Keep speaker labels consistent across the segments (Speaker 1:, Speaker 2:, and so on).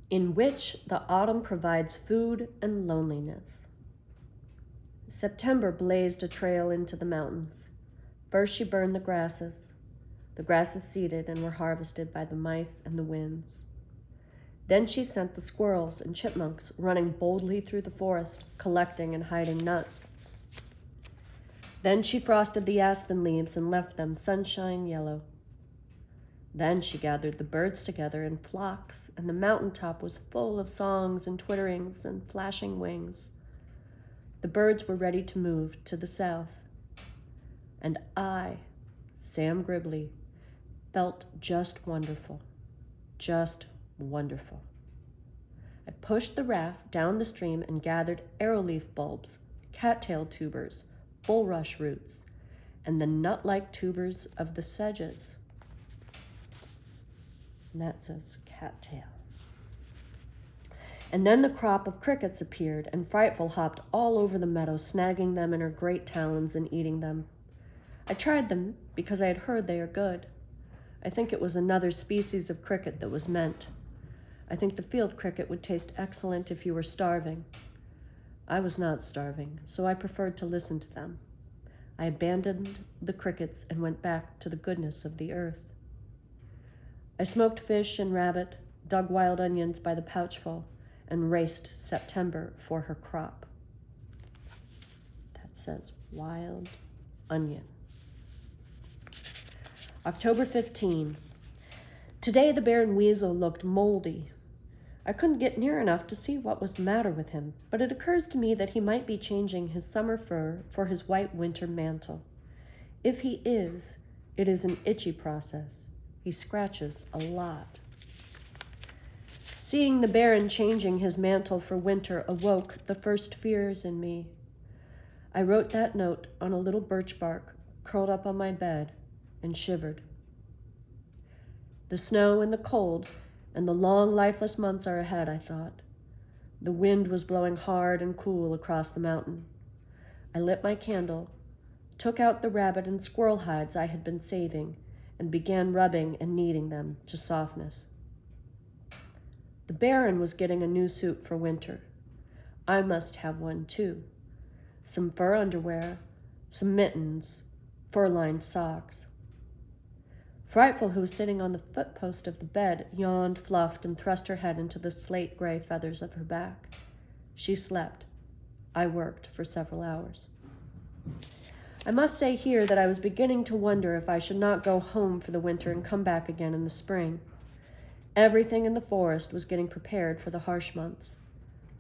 Speaker 1: in which the autumn provides food and loneliness. September blazed a trail into the mountains. First she burned the grasses. The grasses seeded and were harvested by the mice and the winds. Then she sent the squirrels and chipmunks running boldly through the forest, collecting and hiding nuts. Then she frosted the aspen leaves and left them sunshine yellow. Then she gathered the birds together in flocks, and the mountaintop was full of songs and twitterings and flashing wings. The birds were ready to move to the south. And I, Sam Gribley, felt just wonderful, just wonderful. I pushed the raft down the stream and gathered arrowleaf bulbs, cattail tubers, bulrush roots, and the nut-like tubers of the sedges. And that says cattail. And then the crop of crickets appeared, and Frightful hopped all over the meadow, snagging them in her great talons and eating them. I tried them because I had heard they are good. I think it was another species of cricket that was meant. I think the field cricket would taste excellent if you were starving. I was not starving, so I preferred to listen to them. I abandoned the crickets and went back to the goodness of the earth. I smoked fish and rabbit, dug wild onions by the pouchful, and raced September for her crop. That says wild onion. October 15. Today the bear and weasel looked moldy. I couldn't get near enough to see what was the matter with him, but it occurs to me that he might be changing his summer fur for his white winter mantle. If he is, it is an itchy process. He scratches a lot. Seeing the Baron changing his mantle for winter awoke the first fears in me. I wrote that note on a little birch bark, curled up on my bed, and shivered. The snow and the cold and the long, lifeless months are ahead, I thought. The wind was blowing hard and cool across the mountain. I lit my candle, took out the rabbit and squirrel hides I had been saving, and began rubbing and kneading them to softness. The Baron was getting a new suit for winter. I must have one too. Some fur underwear, some mittens, fur-lined socks. Frightful, who was sitting on the footpost of the bed, yawned, fluffed, and thrust her head into the slate-gray feathers of her back. She slept. I worked for several hours. I must say here that I was beginning to wonder if I should not go home for the winter and come back again in the spring. Everything in the forest was getting prepared for the harsh months.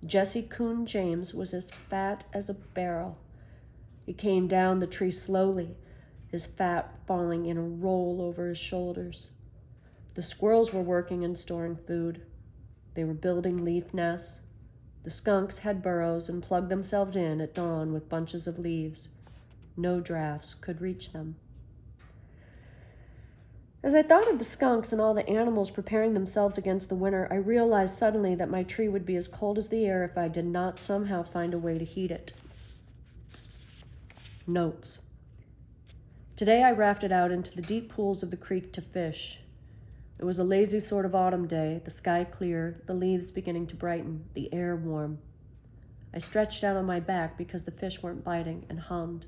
Speaker 1: Jesse Coon James was as fat as a barrel. He came down the tree slowly, his fat falling in a roll over his shoulders. The squirrels were working and storing food. They were building leaf nests. The skunks had burrows and plugged themselves in at dawn with bunches of leaves. No drafts could reach them. As I thought of the skunks and all the animals preparing themselves against the winter, I realized suddenly that my tree would be as cold as the air if I did not somehow find a way to heat it. Notes. Today I rafted out into the deep pools of the creek to fish. It was a lazy sort of autumn day, the sky clear, the leaves beginning to brighten, the air warm. I stretched out on my back because the fish weren't biting and hummed.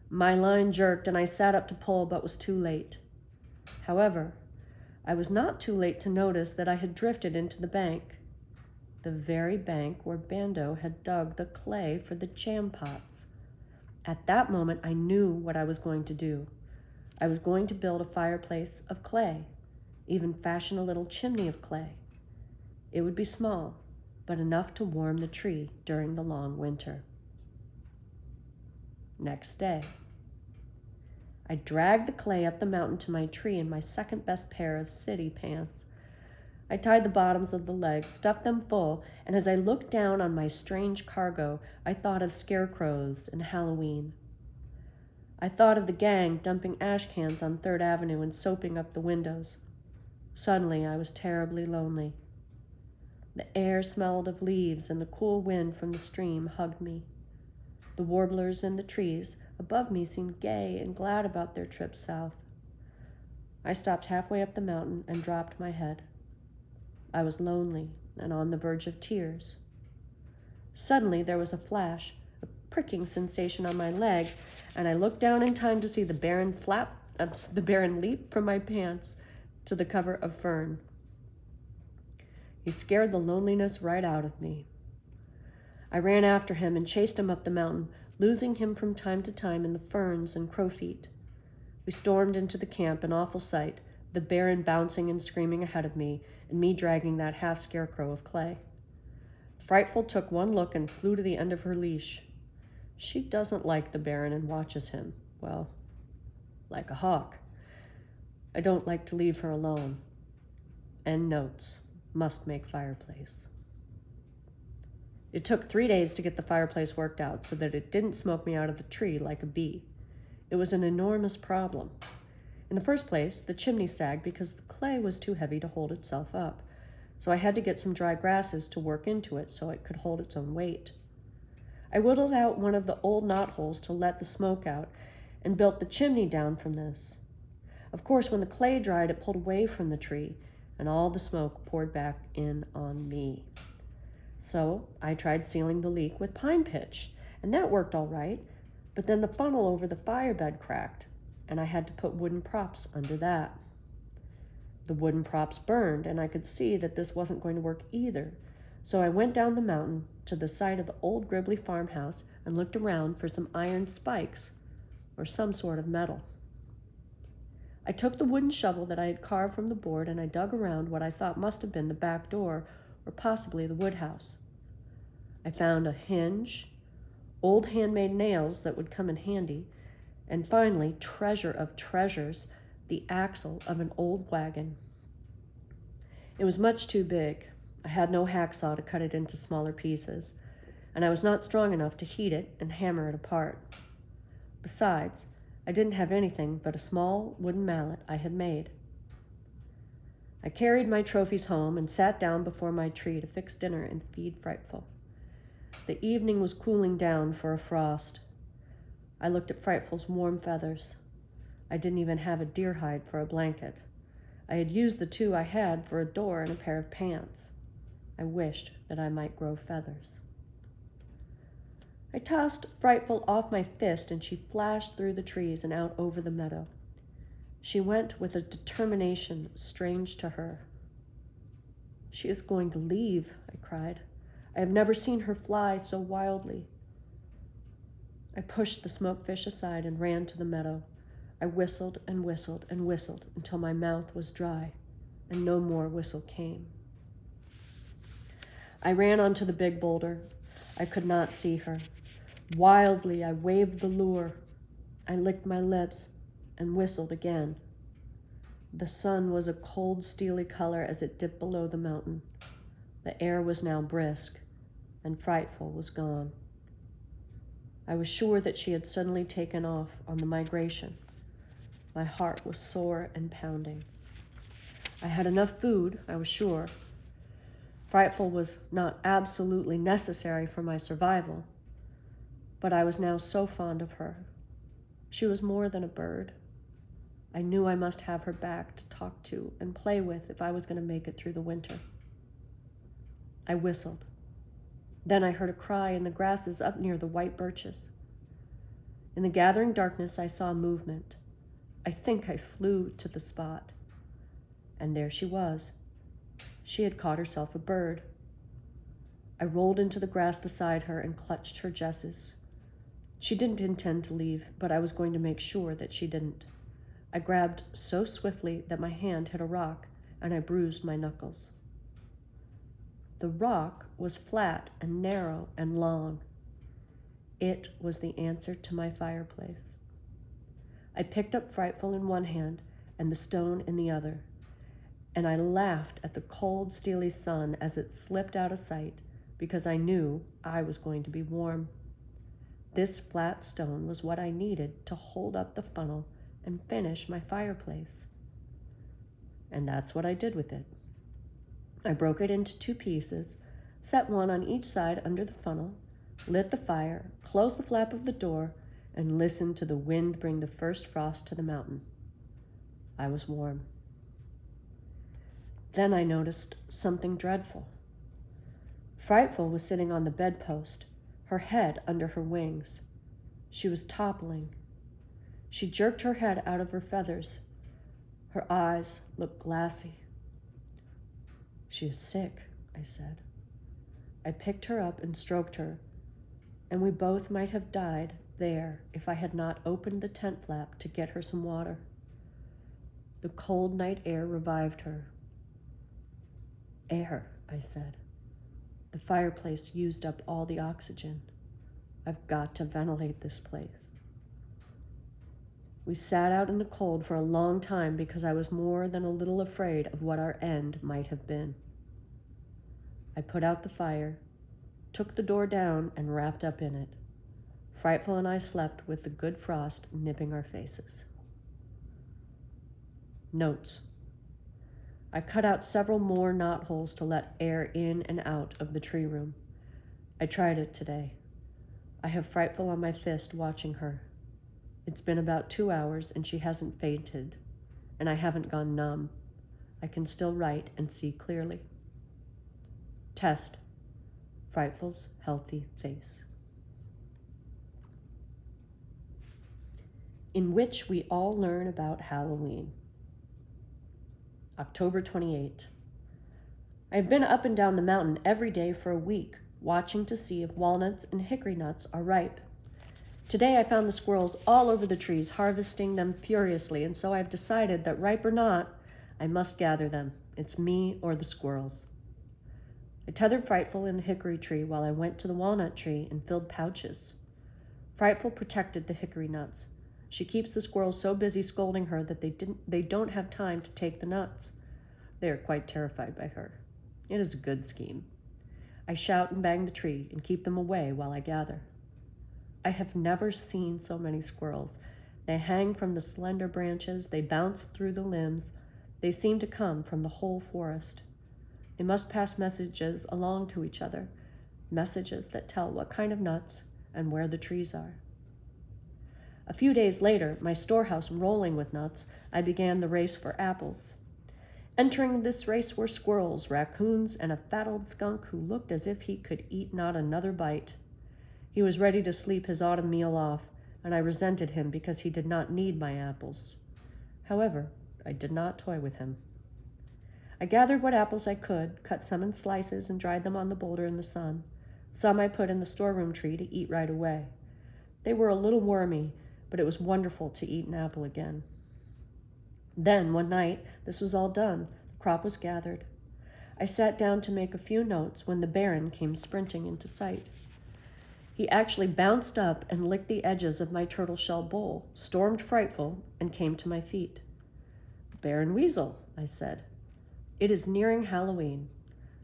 Speaker 1: My line jerked and I sat up to pull but was too late. However, I was not too late to notice that I had drifted into the bank, the very bank where Bando had dug the clay for the jam pots. At that moment, I knew what I was going to do. I was going to build a fireplace of clay, even fashion a little chimney of clay. It would be small, but enough to warm the tree during the long winter. Next day, I dragged the clay up the mountain to my tree in my second best pair of city pants. I tied the bottoms of the legs, stuffed them full, and as I looked down on my strange cargo, I thought of scarecrows and Halloween. I thought of the gang dumping ash cans on 3rd Avenue and soaping up the windows. Suddenly, I was terribly lonely. The air smelled of leaves, and the cool wind from the stream hugged me. The warblers in the trees above me seemed gay and glad about their trip south. I stopped halfway up the mountain and dropped my head. I was lonely and on the verge of tears. Suddenly there was a flash, a pricking sensation on my leg, and I looked down in time to see the Baron leap from my pants to the cover of fern. He scared the loneliness right out of me. I ran after him and chased him up the mountain, losing him from time to time in the ferns and crowfeet. We stormed into the camp, an awful sight, the Baron bouncing and screaming ahead of me, and me dragging that half-scarecrow of Clay. Frightful took one look and flew to the end of her leash. She doesn't like the Baron and watches him, well, like a hawk. I don't like to leave her alone. End notes. Must make fireplace. It took 3 days to get the fireplace worked out so that it didn't smoke me out of the tree like a bee. It was an enormous problem. In the first place, the chimney sagged because the clay was too heavy to hold itself up, so I had to get some dry grasses to work into it so it could hold its own weight. I whittled out one of the old knotholes to let the smoke out and built the chimney down from this. Of course, when the clay dried, it pulled away from the tree, and all the smoke poured back in on me. So I tried sealing the leak with pine pitch, and that worked all right, but then the funnel over the firebed cracked, and I had to put wooden props under that. The wooden props burned, and I could see that this wasn't going to work either, so I went down the mountain to the site of the old Gribbly farmhouse and looked around for some iron spikes or some sort of metal. I took the wooden shovel that I had carved from the board and I dug around what I thought must have been the back door or possibly the woodhouse. I found a hinge, old handmade nails that would come in handy, and finally, treasure of treasures, the axle of an old wagon. It was much too big. I had no hacksaw to cut it into smaller pieces, and I was not strong enough to heat it and hammer it apart. Besides, I didn't have anything but a small wooden mallet I had made. I carried my trophies home and sat down before my tree to fix dinner and feed Frightful. The evening was cooling down for a frost. I looked at Frightful's warm feathers. I didn't even have a deer hide for a blanket. I had used the 2 I had for a door and a pair of pants. I wished that I might grow feathers. I tossed Frightful off my fist and she flashed through the trees and out over the meadow. She went with a determination strange to her. She is going to leave, I cried. I have never seen her fly so wildly. I pushed the smoked fish aside and ran to the meadow. I whistled and whistled and whistled until my mouth was dry, and no more whistle came. I ran onto the big boulder. I could not see her. Wildly, I waved the lure. I licked my lips and whistled again. The sun was a cold, steely color as it dipped below the mountain. The air was now brisk, and Frightful was gone. I was sure that she had suddenly taken off on the migration. My heart was sore and pounding. I had enough food, I was sure. Frightful was not absolutely necessary for my survival, but I was now so fond of her. She was more than a bird. I knew I must have her back to talk to and play with if I was going to make it through the winter. I whistled. Then I heard a cry in the grasses up near the white birches. In the gathering darkness, I saw movement. I think I flew to the spot. And there she was. She had caught herself a bird. I rolled into the grass beside her and clutched her jesses. She didn't intend to leave, but I was going to make sure that she didn't. I grabbed so swiftly that my hand hit a rock, and I bruised my knuckles. The rock was flat and narrow and long. It was the answer to my fireplace. I picked up Frightful in one hand and the stone in the other, and I laughed at the cold, steely sun as it slipped out of sight because I knew I was going to be warm. This flat stone was what I needed to hold up the funnel and finish my fireplace. And that's what I did with it. I broke it into 2 pieces, set one on each side under the funnel, lit the fire, closed the flap of the door, and listened to the wind bring the first frost to the mountain. I was warm. Then I noticed something dreadful. Frightful was sitting on the bedpost, her head under her wings. She was toppling. She jerked her head out of her feathers. Her eyes looked glassy. "She is sick," I said. I picked her up and stroked her, and we both might have died there if I had not opened the tent flap to get her some water. The cold night air revived her. "Air," I said. "The fireplace used up all the oxygen. I've got to ventilate this place." We sat out in the cold for a long time because I was more than a little afraid of what our end might have been. I put out the fire, took the door down, and wrapped up in it. Frightful and I slept with the good frost nipping our faces. Notes. I cut out several more knotholes to let air in and out of the tree room. I tried it today. I have Frightful on my fist watching her. It's been about 2 hours and she hasn't fainted, and I haven't gone numb. I can still write and see clearly. Test. Frightful's healthy face. In which we all learn about Halloween. October 28. I have been up and down the mountain every day for a week, watching to see if walnuts and hickory nuts are ripe. Today I found the squirrels all over the trees, harvesting them furiously, and so I've decided that, ripe or not, I must gather them. It's me or the squirrels. I tethered Frightful in the hickory tree while I went to the walnut tree and filled pouches. Frightful protected the hickory nuts. She keeps the squirrels so busy scolding her that they don't have time to take the nuts. They are quite terrified by her. It is a good scheme. I shout and bang the tree and keep them away while I gather. I have never seen so many squirrels. They hang from the slender branches, they bounce through the limbs. They seem to come from the whole forest. They must pass messages along to each other, messages that tell what kind of nuts and where the trees are. A few days later, my storehouse rolling with nuts, I began the race for apples. Entering this race were squirrels, raccoons, and a fat old skunk who looked as if he could eat not another bite. He was ready to sleep his autumn meal off, and I resented him because he did not need my apples. However, I did not toy with him. I gathered what apples I could, cut some in slices, and dried them on the boulder in the sun. Some I put in the storeroom tree to eat right away. They were a little wormy, but it was wonderful to eat an apple again. Then, one night, this was all done. The crop was gathered. I sat down to make a few notes when the Baron came sprinting into sight. He actually bounced up and licked the edges of my turtle shell bowl, stormed Frightful, and came to my feet. "Baron Weasel," I said, "it is nearing Halloween.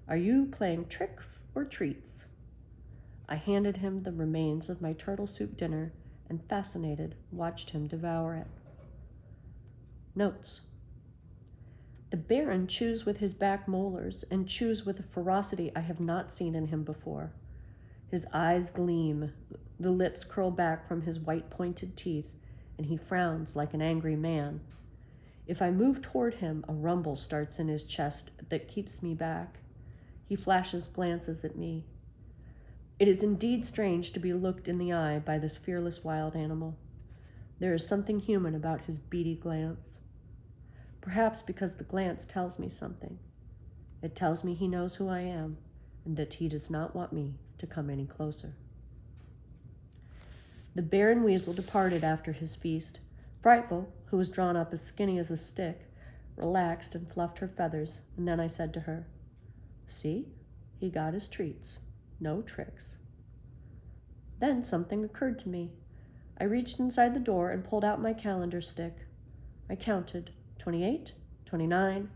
Speaker 1: Are you playing tricks or treats?" I handed him the remains of my turtle soup dinner and, fascinated, watched him devour it. Notes. The Baron chews with his back molars and chews with a ferocity I have not seen in him before. His eyes gleam, the lips curl back from his white pointed teeth, and he frowns like an angry man. If I move toward him, a rumble starts in his chest that keeps me back. He flashes glances at me. It is indeed strange to be looked in the eye by this fearless wild animal. There is something human about his beady glance. Perhaps because the glance tells me something. It tells me he knows who I am and that he does not want me to come any closer. The Baron Weasel departed after his feast. Frightful, who was drawn up as skinny as a stick, relaxed and fluffed her feathers, and then I said to her, "See, he got his treats. No tricks." Then something occurred to me. I reached inside the door and pulled out my calendar stick. I counted 28, 29,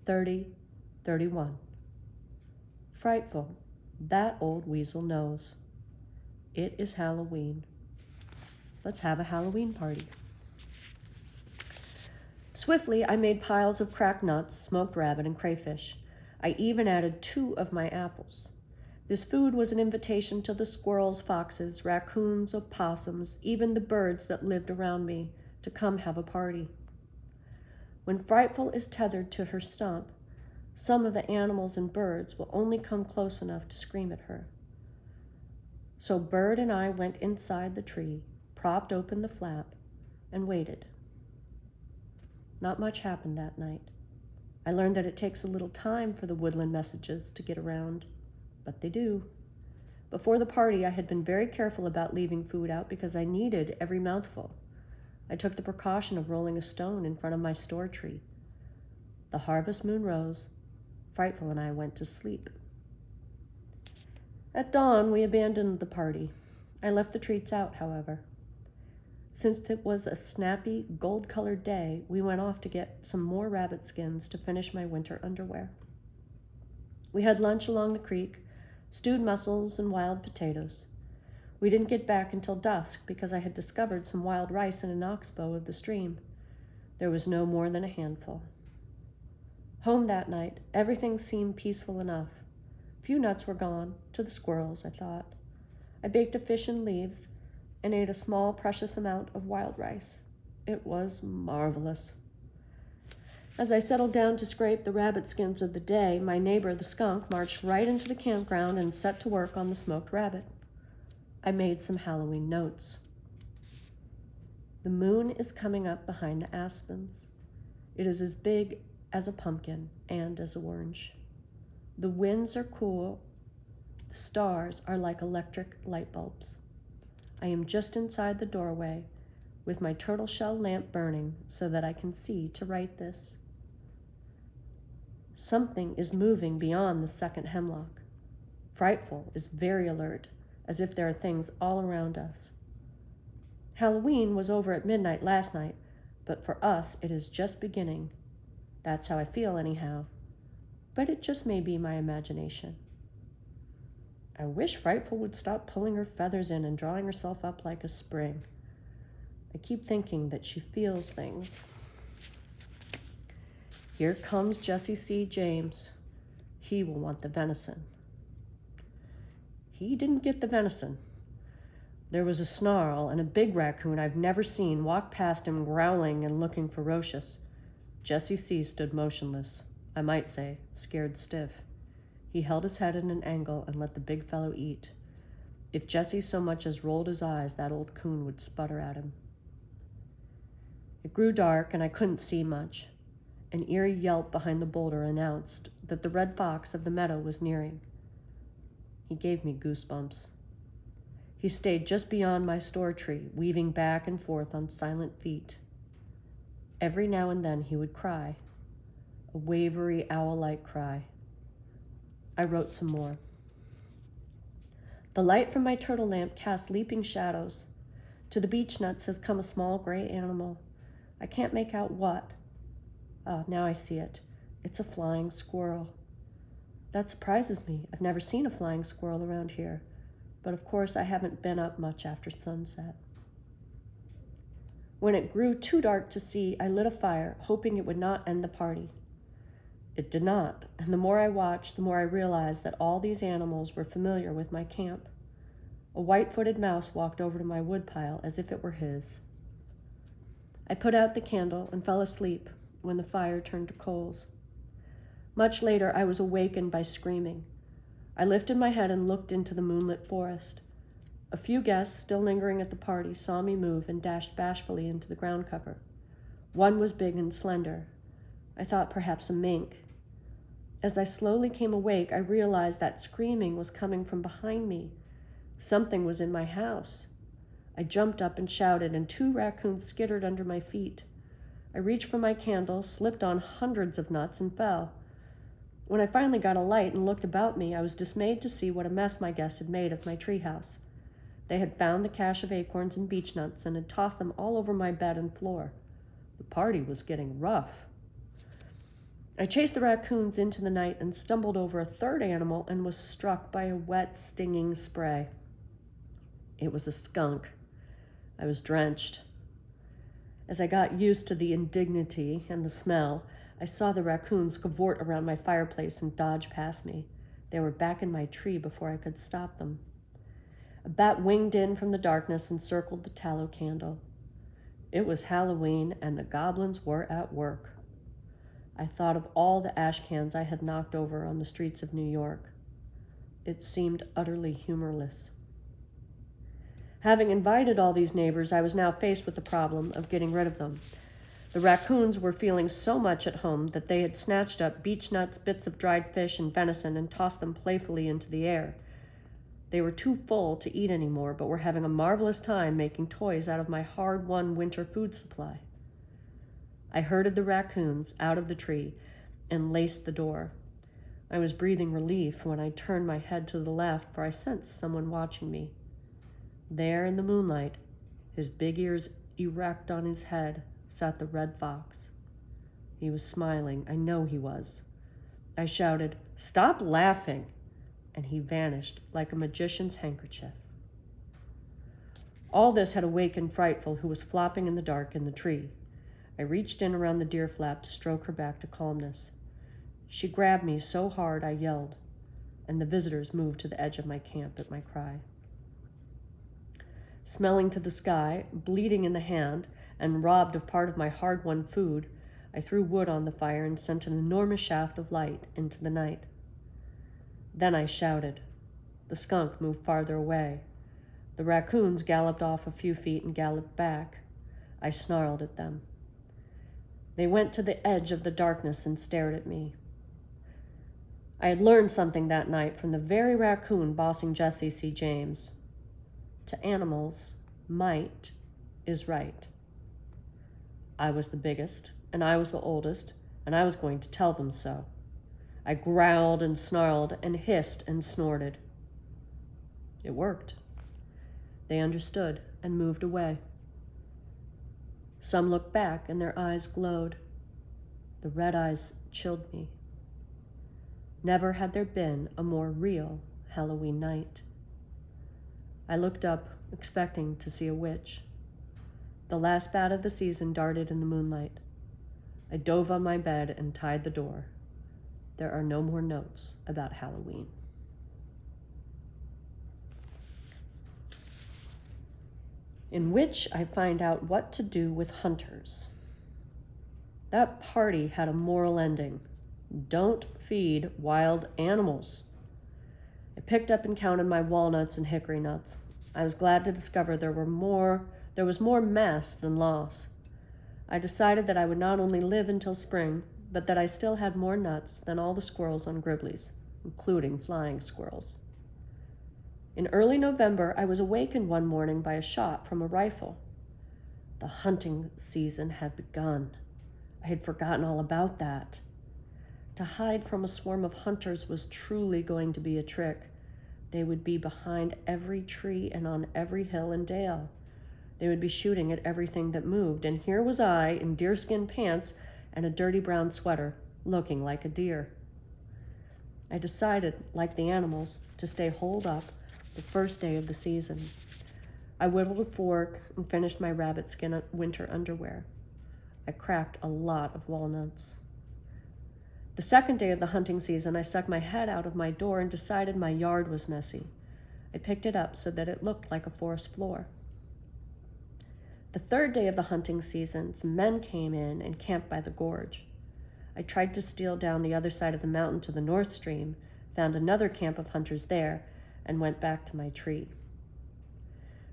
Speaker 1: 30, 31. Frightful, that old weasel knows. It is Halloween. Let's have a Halloween party. Swiftly, I made piles of cracked nuts, smoked rabbit, and crayfish. I even added 2 of my apples. This food was an invitation to the squirrels, foxes, raccoons, opossums, even the birds that lived around me, to come have a party. When Frightful is tethered to her stump, Some of the animals and birds will only come close enough to scream at her. So Bird and I went inside the tree, propped open the flap, and waited. Not much happened that night. I learned that it takes a little time for the woodland messages to get around, but they do. Before the party, I had been very careful about leaving food out because I needed every mouthful. I took the precaution of rolling a stone in front of my store tree. The harvest moon rose. Frightful and I went to sleep. At dawn, we abandoned the party. I left the treats out, however. Since it was a snappy, gold-colored day, we went off to get some more rabbit skins to finish my winter underwear. We had lunch along the creek, stewed mussels and wild potatoes. We didn't get back until dusk because I had discovered some wild rice in an oxbow of the stream. There was no more than a handful. Home that night, everything seemed peaceful enough. Few nuts were gone, to the squirrels, I thought. I baked a fish and leaves and ate a small, precious amount of wild rice. It was marvelous. As I settled down to scrape the rabbit skins of the day, my neighbor, the skunk, marched right into the campground and set to work on the smoked rabbit. I made some Halloween notes. The moon is coming up behind the aspens. It is as big as a pumpkin and as orange. The winds are cool. The stars are like electric light bulbs. I am just inside the doorway with my turtle shell lamp burning so that I can see to write this. Something is moving beyond the second hemlock. Frightful is very alert, as if there are things all around us. Halloween was over at midnight last night, but for us it is just beginning. That's how I feel anyhow. But it just may be my imagination. I wish Frightful would stop pulling her feathers in and drawing herself up like a spring. I keep thinking that she feels things. Here comes Jesse C. James. He will want the venison. He didn't get the venison. There was a snarl, and a big raccoon I've never seen walked past him growling and looking ferocious. Jesse C. stood motionless. I might say, scared stiff. He held his head at an angle and let the big fellow eat. If Jesse so much as rolled his eyes, that old coon would sputter at him. It grew dark, and I couldn't see much. An eerie yelp behind the boulder announced that the red fox of the meadow was nearing. He gave me goosebumps. He stayed just beyond my store tree, weaving back and forth on silent feet. Every now and then he would cry, a wavery owl-like cry. I wrote some more. The light from my turtle lamp cast leaping shadows. To the beech nuts has come a small gray animal. I can't make out what. Now I see it. It's a flying squirrel. That surprises me. I've never seen a flying squirrel around here, but of course I haven't been up much after sunset. When it grew too dark to see, I lit a fire, hoping it would not end the party. It did not, and the more I watched, the more I realized that all these animals were familiar with my camp. A white-footed mouse walked over to my woodpile as if it were his. I put out the candle and fell asleep when the fire turned to coals. Much later, I was awakened by screaming. I lifted my head and looked into the moonlit forest. A few guests, still lingering at the party, saw me move and dashed bashfully into the ground cover. One was big and slender. I thought perhaps a mink. As I slowly came awake, I realized that screaming was coming from behind me. Something was in my house. I jumped up and shouted, and 2 raccoons skittered under my feet. I reached for my candle, slipped on hundreds of nuts, and fell. When I finally got a light and looked about me, I was dismayed to see what a mess my guests had made of my treehouse. They had found the cache of acorns and beech nuts and had tossed them all over my bed and floor. The party was getting rough. I chased the raccoons into the night and stumbled over a 3rd animal and was struck by a wet, stinging spray. It was a skunk. I was drenched. As I got used to the indignity and the smell, I saw the raccoons cavort around my fireplace and dodge past me. They were back in my tree before I could stop them. A bat winged in from the darkness and circled the tallow candle. It was Halloween, and the goblins were at work. I thought of all the ash cans I had knocked over on the streets of New York. It seemed utterly humorless. Having invited all these neighbors, I was now faced with the problem of getting rid of them. The raccoons were feeling so much at home that they had snatched up beech nuts, bits of dried fish, and venison and tossed them playfully into the air. They were too full to eat any more, but were having a marvelous time making toys out of my hard-won winter food supply. I herded the raccoons out of the tree and laced the door. I was breathing relief when I turned my head to the left, for I sensed someone watching me. There in the moonlight, his big ears erect on his head, sat the red fox. He was smiling. I know he was. I shouted, "Stop laughing!" and he vanished like a magician's handkerchief. All this had awakened Frightful, who was flopping in the dark in the tree. I reached in around the deer flap to stroke her back to calmness. She grabbed me so hard I yelled, and the visitors moved to the edge of my camp at my cry. Smelling to the sky, bleeding in the hand, and robbed of part of my hard-won food, I threw wood on the fire and sent an enormous shaft of light into the night. Then I shouted. The skunk moved farther away. The raccoons galloped off a few feet and galloped back. I snarled at them. They went to the edge of the darkness and stared at me. I had learned something that night from the very raccoon bossing Jesse C. James. To animals, might is right. I was the biggest, and I was the oldest, and I was going to tell them so. I growled and snarled and hissed and snorted. It worked. They understood and moved away. Some looked back and their eyes glowed. The red eyes chilled me. Never had there been a more real Halloween night. I looked up, expecting to see a witch. The last bat of the season darted in the moonlight. I dove on my bed and tied the door. There are no more notes about Halloween. In which I find out what to do with hunters. That party had a moral ending. Don't feed wild animals. I picked up and counted my walnuts and hickory nuts. I was glad to discover there was more mess than loss. I decided that I would not only live until spring, but that I still had more nuts than all the squirrels on Gribley's, including flying squirrels. In early November, I was awakened one morning by a shot from a rifle. The hunting season had begun. I had forgotten all about that. To hide from a swarm of hunters was truly going to be a trick. They would be behind every tree and on every hill and dale. They would be shooting at everything that moved, and here was I in deerskin pants and a dirty brown sweater, looking like a deer. I decided, like the animals, to stay holed up the first day of the season. I whittled a fork and finished my rabbit skin winter underwear. I cracked a lot of walnuts. The second day of the hunting season, I stuck my head out of my door and decided my yard was messy. I picked it up so that it looked like a forest floor. The third day of the hunting season, some men came in and camped by the gorge. I tried to steal down the other side of the mountain to the North Stream, found another camp of hunters there, and went back to my tree.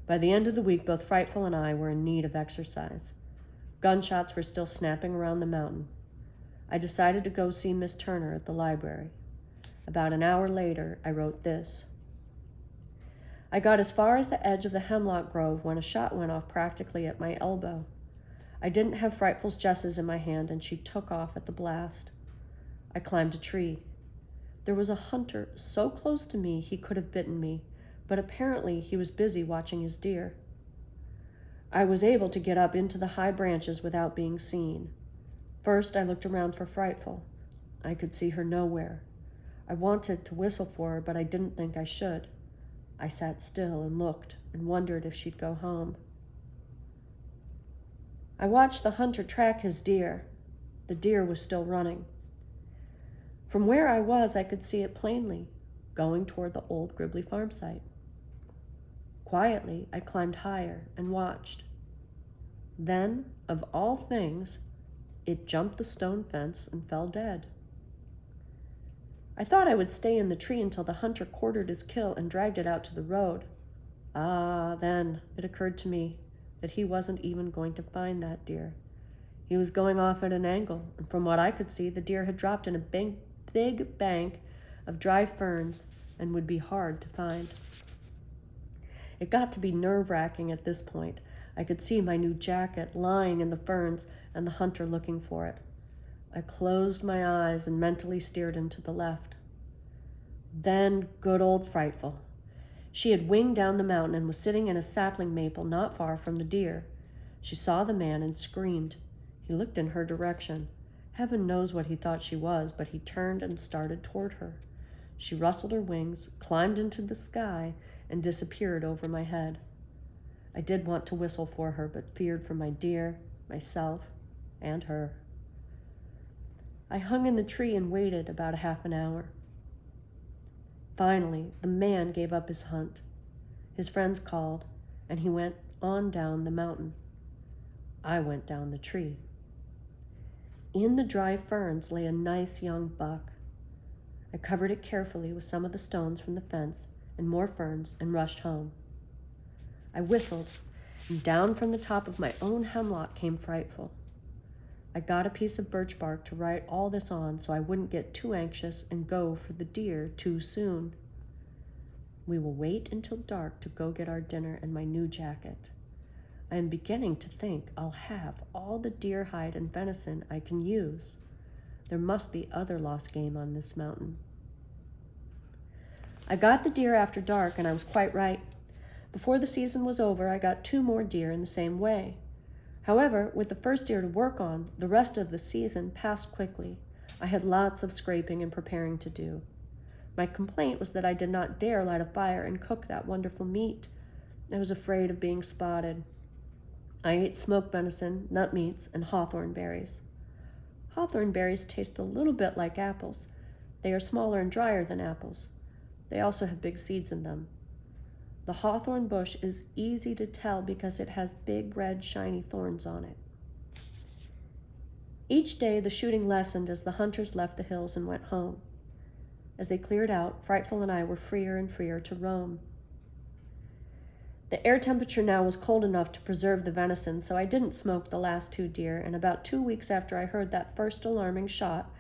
Speaker 1: By the end of the week, both Frightful and I were in need of exercise. Gunshots were still snapping around the mountain. I decided to go see Miss Turner at the library. About an hour later, I wrote this. I got as far as the edge of the hemlock grove when a shot went off practically at my elbow. I didn't have Frightful's jesses in my hand, and she took off at the blast. I climbed a tree. There was a hunter so close to me he could have bitten me, but apparently he was busy watching his deer. I was able to get up into the high branches without being seen. First, I looked around for Frightful. I could see her nowhere. I wanted to whistle for her, but I didn't think I should. I sat still and looked and wondered if she'd go home. I watched the hunter track his deer. The deer was still running. From where I was, I could see it plainly, going toward the old Gribley farm site. Quietly, I climbed higher and watched. Then, of all things, It jumped the stone fence and fell dead. I thought I would stay in the tree until the hunter quartered his kill and dragged it out to the road. Then it occurred to me that he wasn't even going to find that deer. He was going off at an angle, and from what I could see, the deer had dropped in a big bank of dry ferns and would be hard to find. It got to be nerve-wracking at this point. I could see my new jacket lying in the ferns and the hunter looking for it. I closed my eyes and mentally steered him to the left. Then good old Frightful. She had winged down the mountain and was sitting in a sapling maple not far from the deer. She saw the man and screamed. He looked in her direction. Heaven knows what he thought she was, but he turned and started toward her. She rustled her wings, climbed into the sky, and disappeared over my head. I did want to whistle for her, but feared for my deer, myself, and her. I hung in the tree and waited about a half an hour. Finally, the man gave up his hunt. His friends called, and he went on down the mountain. I went down the tree. In the dry ferns lay a nice young buck. I covered it carefully with some of the stones from the fence and more ferns and rushed home. I whistled, and down from the top of my own hemlock came Frightful. I got a piece of birch bark to write all this on so I wouldn't get too anxious and go for the deer too soon. We will wait until dark to go get our dinner and my new jacket. I am beginning to think I'll have all the deer hide and venison I can use. There must be other lost game on this mountain. I got the deer after dark, and I was quite right. Before the season was over, I got 2 more deer in the same way. However, with the first deer to work on, the rest of the season passed quickly. I had lots of scraping and preparing to do. My complaint was that I did not dare light a fire and cook that wonderful meat. I was afraid of being spotted. I ate smoked venison, nut meats, and hawthorn berries. Hawthorn berries taste a little bit like apples. They are smaller and drier than apples. They also have big seeds in them. The hawthorn bush is easy to tell because it has big red shiny thorns on it. Each day the shooting lessened as the hunters left the hills and went home. As they cleared out, Frightful and I were freer and freer to roam. The air temperature now was cold enough to preserve the venison, so I didn't smoke the last 2 deer, and about 2 weeks after I heard that first alarming shot,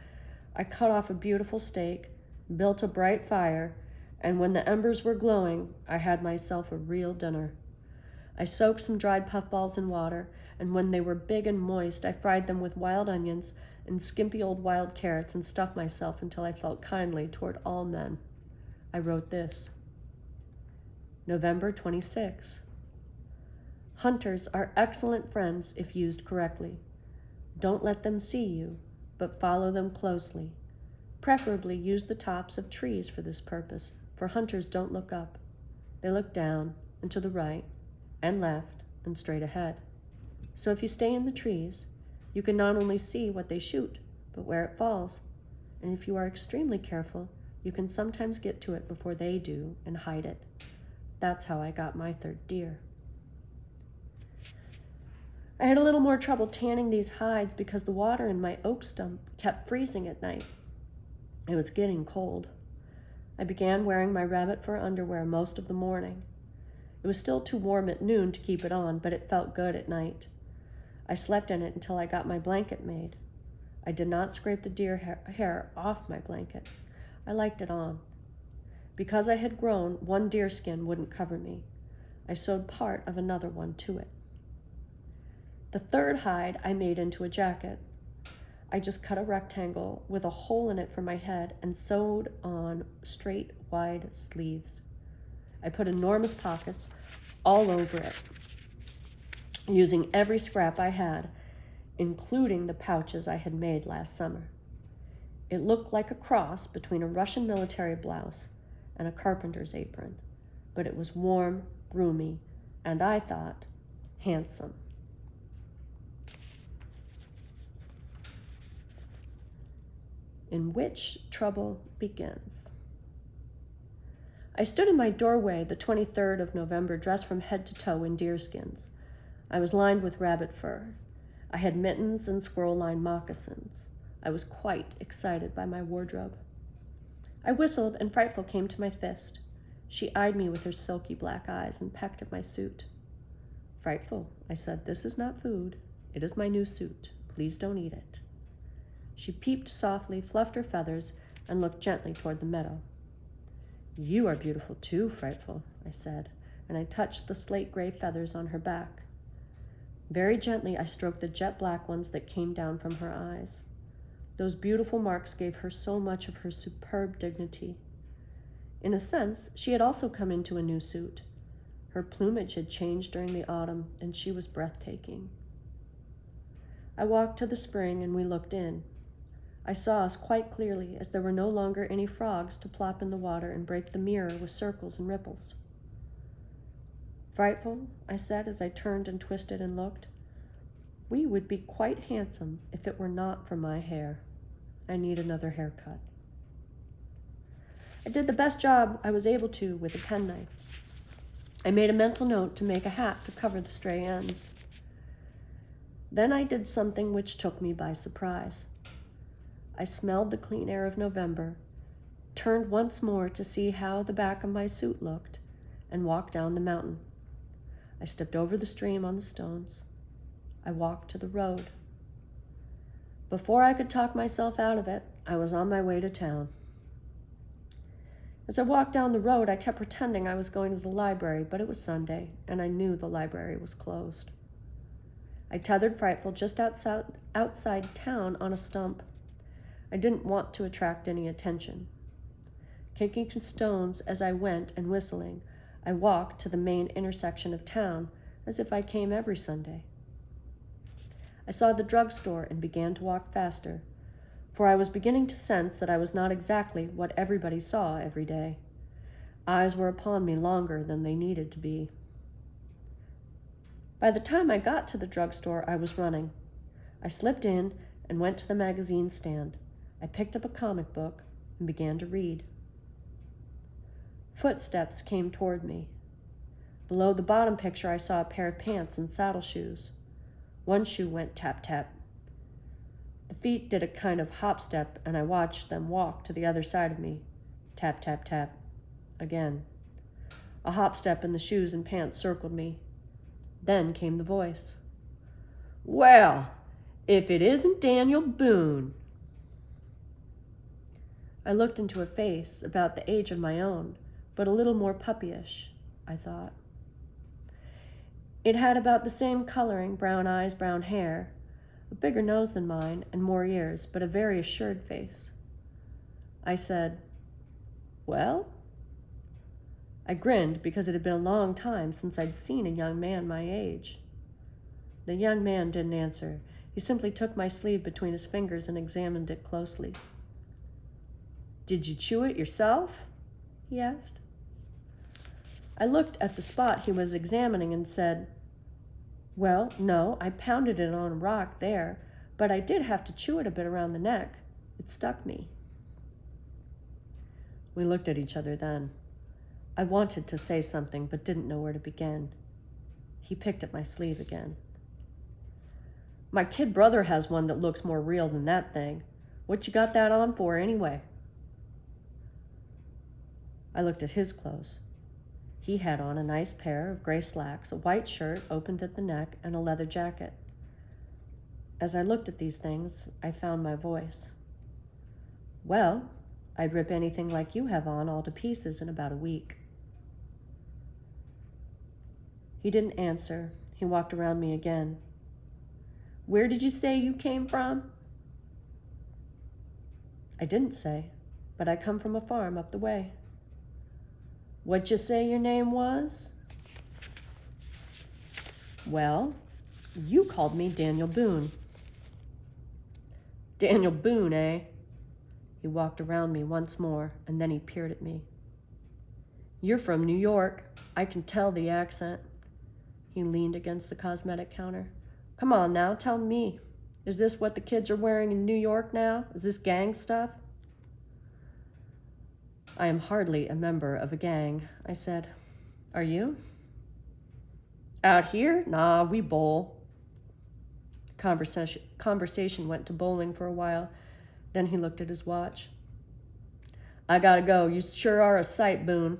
Speaker 1: I cut off a beautiful steak, built a bright fire, and when the embers were glowing, I had myself a real dinner. I soaked some dried puffballs in water, and when they were big and moist, I fried them with wild onions and skimpy old wild carrots and stuffed myself until I felt kindly toward all men. I wrote this. November 26. Hunters are excellent friends if used correctly. Don't let them see you, but follow them closely. Preferably use the tops of trees for this purpose, for hunters don't look up. They look down and to the right and left and straight ahead. So if you stay in the trees, you can not only see what they shoot, but where it falls. And if you are extremely careful, you can sometimes get to it before they do and hide it. That's how I got my 3rd deer. I had a little more trouble tanning these hides because the water in my oak stump kept freezing at night. It was getting cold. I began wearing my rabbit fur underwear most of the morning. It was still too warm at noon to keep it on, but it felt good at night. I slept in it until I got my blanket made. I did not scrape the deer hair off my blanket. I liked it on. Because I had grown, 1 deer skin wouldn't cover me. I sewed part of another one to it. The 3rd hide I made into a jacket. I just cut a rectangle with a hole in it for my head and sewed on straight, wide sleeves. I put enormous pockets all over it, using every scrap I had, including the pouches I had made last summer. It looked like a cross between a Russian military blouse and a carpenter's apron, but it was warm, roomy, and I thought, handsome. In which trouble begins. I stood in my doorway the 23rd of November, dressed from head to toe in deerskins. I was lined with rabbit fur. I had mittens and squirrel-lined moccasins. I was quite excited by my wardrobe. I whistled, and Frightful came to my fist. She eyed me with her silky black eyes and pecked at my suit. Frightful, I said, this is not food. It is my new suit. Please don't eat it. She peeped softly, fluffed her feathers, and looked gently toward the meadow. You are beautiful too, Frightful, I said, and I touched the slate-gray feathers on her back. Very gently, I stroked the jet-black ones that came down from her eyes. Those beautiful marks gave her so much of her superb dignity. In a sense, she had also come into a new suit. Her plumage had changed during the autumn, and she was breathtaking. I walked to the spring, and we looked in. I saw us quite clearly, as there were no longer any frogs to plop in the water and break the mirror with circles and ripples. Frightful, I said as I turned and twisted and looked. We would be quite handsome if it were not for my hair. I need another haircut. I did the best job I was able to with a penknife. I made a mental note to make a hat to cover the stray ends. Then I did something which took me by surprise. I smelled the clean air of November, turned once more to see how the back of my suit looked, and walked down the mountain. I stepped over the stream on the stones. I walked to the road. Before I could talk myself out of it, I was on my way to town. As I walked down the road, I kept pretending I was going to the library, but it was Sunday, and I knew the library was closed. I tethered Frightful just outside town on a stump. I didn't want to attract any attention. Kicking stones as I went and whistling, I walked to the main intersection of town as if I came every Sunday. I saw the drugstore and began to walk faster, for I was beginning to sense that I was not exactly what everybody saw every day. Eyes were upon me longer than they needed to be. By the time I got to the drugstore, I was running. I slipped in and went to the magazine stand. I picked up a comic book and began to read. Footsteps came toward me. Below the bottom picture, I saw a pair of pants and saddle shoes. One shoe went tap-tap. The feet did a kind of hop step, and I watched them walk to the other side of me. Tap-tap-tap. Again. A hop step, and the shoes and pants circled me. Then came the voice. Well, if it isn't Daniel Boone. I looked into a face about the age of my own, but a little more puppyish, I thought. It had about the same coloring, brown eyes, brown hair, a bigger nose than mine, and more ears, but a very assured face. I said, Well? I grinned because it had been a long time since I'd seen a young man my age. The young man didn't answer. He simply took my sleeve between his fingers and examined it closely. Did you chew it yourself? He asked. I looked at the spot he was examining and said, Well, no, I pounded it on a rock there, but I did have to chew it a bit around the neck. It stuck me. We looked at each other then. I wanted to say something, but didn't know where to begin. He picked at my sleeve again. My kid brother has one that looks more real than that thing. What you got that on for, anyway? I looked at his clothes. He had on a nice pair of gray slacks, a white shirt opened at the neck, and a leather jacket. As I looked at these things, I found my voice. Well, I'd rip anything like you have on all to pieces in about a week. He didn't answer. He walked around me again. Where did you say you came from? I didn't say, but I come from a farm up the way. What'd you say your name was? Well, you called me Daniel Boone. Daniel Boone, eh? He walked around me once more, and then he peered at me. You're from New York. I can tell the accent. He leaned against the cosmetic counter. Come on now, tell me. Is this what the kids are wearing in New York now? Is this gang stuff? I am hardly a member of a gang, I said. Are you? Out here? Nah, we bowl. conversation went to bowling for a while. Then he looked at his watch. I gotta go. You sure are a sight, Boone.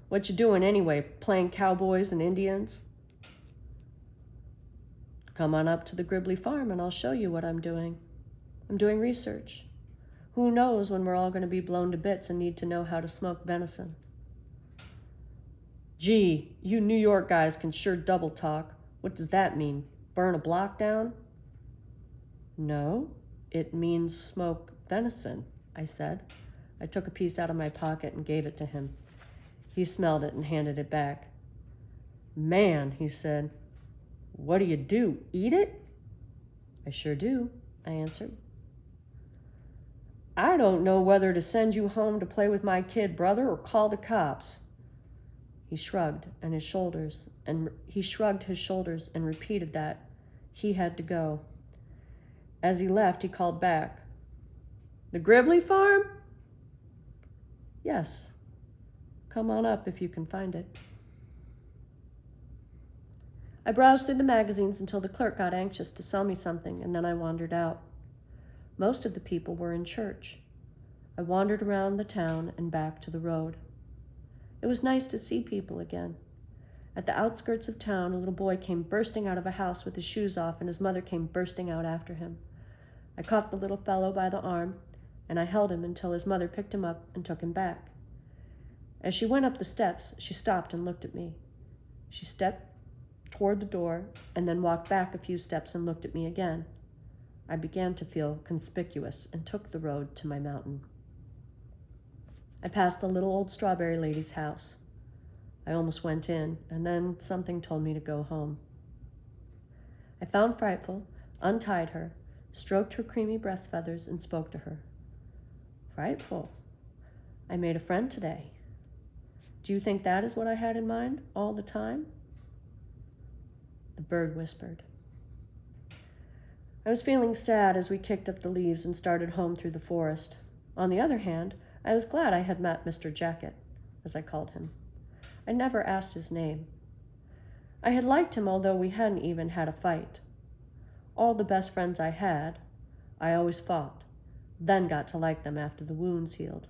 Speaker 1: What you doing anyway? Playing cowboys and Indians? Come on up to the Gribley farm and I'll show you what I'm doing. I'm doing research. Who knows when we're all going to be blown to bits and need to know how to smoke venison. Gee, you New York guys can sure double talk. What does that mean? Burn a block down? No, it means smoke venison, I said. I took a piece out of my pocket and gave it to him. He smelled it and handed it back. Man, he said, what do? Eat it? I sure do, I answered. I don't know whether to send you home to play with my kid brother or call the cops. He shrugged his shoulders and repeated that he had to go. As he left, he called back. The Gribley farm? Yes. Come on up if you can find it. I browsed through the magazines until the clerk got anxious to sell me something, and then I wandered out. Most of the people were in church. I wandered around the town and back to the road. It was nice to see people again. At the outskirts of town, a little boy came bursting out of a house with his shoes off, and his mother came bursting out after him. I caught the little fellow by the arm, and I held him until his mother picked him up and took him back. As she went up the steps, she stopped and looked at me. She stepped toward the door and then walked back a few steps and looked at me again. I began to feel conspicuous and took the road to my mountain. I passed the little old strawberry lady's house. I almost went in, and then something told me to go home. I found Frightful, untied her, stroked her creamy breast feathers, and spoke to her. Frightful, I made a friend today. Do you think that is what I had in mind all the time? The bird whispered. I was feeling sad as we kicked up the leaves and started home through the forest. On the other hand, I was glad I had met Mr. Jacket, as I called him. I never asked his name. I had liked him, although we hadn't even had a fight. All the best friends I had, I always fought, then got to like them after the wounds healed.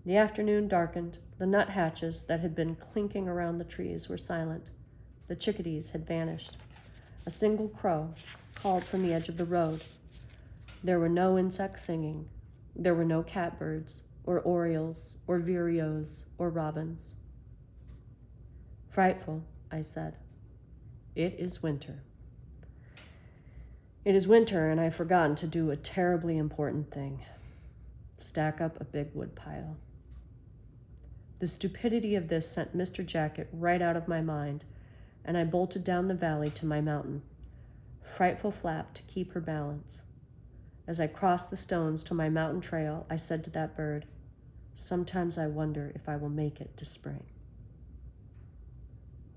Speaker 1: The afternoon darkened. The nuthatches that had been clinking around the trees were silent. The chickadees had vanished. A single crow called from the edge of the road. There were no insects singing. There were no catbirds, or orioles, or vireos, or robins. Frightful, I said. It is winter. It is winter, and I've forgotten to do a terribly important thing. Stack up a big wood pile. The stupidity of this sent Mr. Jacket right out of my mind, and I bolted down the valley to my mountain. Frightful flapped to keep her balance. As I crossed the stones to my mountain trail, I said to that bird, sometimes I wonder if I will make it to spring.